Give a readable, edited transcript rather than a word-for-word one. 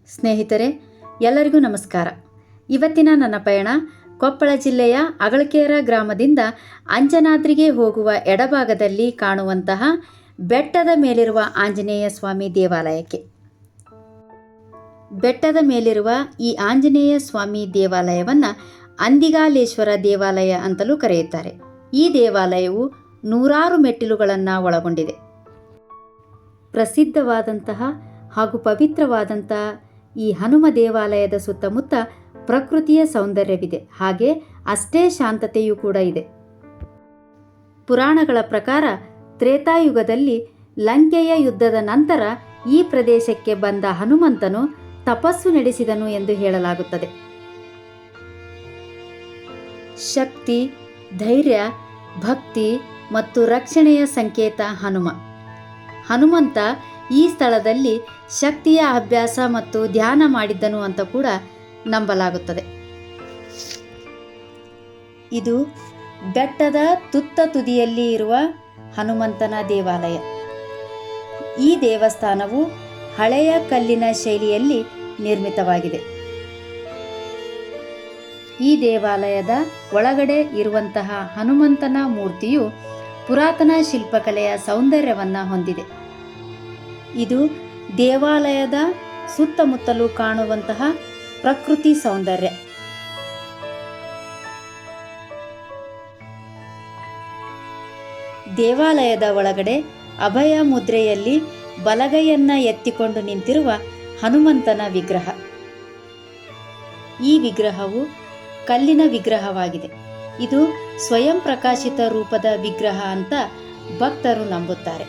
ಸ್ನೇಹಿತರೆ, ಎಲ್ಲರಿಗೂ ನಮಸ್ಕಾರ. ಇವತ್ತಿನ ನನ್ನ ಪಯಣ ಕೊಪ್ಪಳ ಜಿಲ್ಲೆಯ ಅಗಳಕೇರ ಗ್ರಾಮದಿಂದ ಅಂಜನಾದ್ರಿಗೆ ಹೋಗುವ ಎಡಭಾಗದಲ್ಲಿ ಕಾಣುವಂತಹ ಬೆಟ್ಟದ ಮೇಲಿರುವ ಆಂಜನೇಯ ಸ್ವಾಮಿ ದೇವಾಲಯಕ್ಕೆ. ಬೆಟ್ಟದ ಮೇಲಿರುವ ಈ ಆಂಜನೇಯ ಸ್ವಾಮಿ ದೇವಾಲಯವನ್ನು ಅಂದಿಗಾಲೇಶ್ವರ ದೇವಾಲಯ ಅಂತಲೂ ಕರೆಯುತ್ತಾರೆ. ಈ ದೇವಾಲಯವು 100 ಮೆಟ್ಟಿಲುಗಳನ್ನು ಒಳಗೊಂಡಿದೆ. ಪ್ರಸಿದ್ಧವಾದಂತಹ ಹಾಗೂ ಪವಿತ್ರವಾದಂತಹ ಈ ಹನುಮ ದೇವಾಲಯದ ಸುತ್ತಮುತ್ತ ಪ್ರಕೃತಿಯ ಸೌಂದರ್ಯವಿದೆ, ಹಾಗೆ ಅಷ್ಟೇ ಶಾಂತತೆಯೂ ಕೂಡ ಇದೆ. ಪುರಾಣಗಳ ಪ್ರಕಾರ ತ್ರೇತಾಯುಗದಲ್ಲಿ ಲಂಕೆಯ ಯುದ್ಧದ ನಂತರ ಈ ಪ್ರದೇಶಕ್ಕೆ ಬಂದ ಹನುಮಂತನು ತಪಸ್ಸು ನಡೆಸಿದನು ಎಂದು ಹೇಳಲಾಗುತ್ತದೆ. ಶಕ್ತಿ, ಧೈರ್ಯ, ಭಕ್ತಿ ಮತ್ತು ರಕ್ಷಣೆಯ ಸಂಕೇತ ಹನುಮಂತ ಈ ಸ್ಥಳದಲ್ಲಿ ಶಕ್ತಿಯ ಅಭ್ಯಾಸ ಮತ್ತು ಧ್ಯಾನ ಮಾಡಿದ್ದನು ಅಂತ ಕೂಡ ನಂಬಲಾಗುತ್ತದೆ. ಇದು ಬೆಟ್ಟದ ತುತ್ತ ತುದಿಯಲ್ಲಿ ಇರುವ ಹನುಮಂತನ ದೇವಾಲಯ. ಈ ದೇವಸ್ಥಾನವು ಹಳೆಯ ಕಲ್ಲಿನ ಶೈಲಿಯಲ್ಲಿ ನಿರ್ಮಿತವಾಗಿದೆ. ಈ ದೇವಾಲಯದ ಒಳಗಡೆ ಇರುವಂತಹ ಹನುಮಂತನ ಮೂರ್ತಿಯು ಪುರಾತನ ಶಿಲ್ಪಕಲೆಯ ಸೌಂದರ್ಯವನ್ನು ಹೊಂದಿದೆ. ಇದು ದೇವಾಲಯದ ಸುತ್ತಮುತ್ತಲೂ ಕಾಣುವಂತಹ ಪ್ರಕೃತಿ ಸೌಂದರ್ಯ. ದೇವಾಲಯದ ಒಳಗಡೆ ಅಭಯ ಮುದ್ರೆಯಲ್ಲಿ ಬಲಗೈಯನ್ನ ಎತ್ತಿಕೊಂಡು ನಿಂತಿರುವ ಹನುಮಂತನ ವಿಗ್ರಹ. ಈ ವಿಗ್ರಹವು ಕಲ್ಲಿನ ವಿಗ್ರಹವಾಗಿದೆ. ಇದು ಸ್ವಯಂ ಪ್ರಕಾಶಿತ ರೂಪದ ವಿಗ್ರಹ ಅಂತ ಭಕ್ತರು ನಂಬುತ್ತಾರೆ.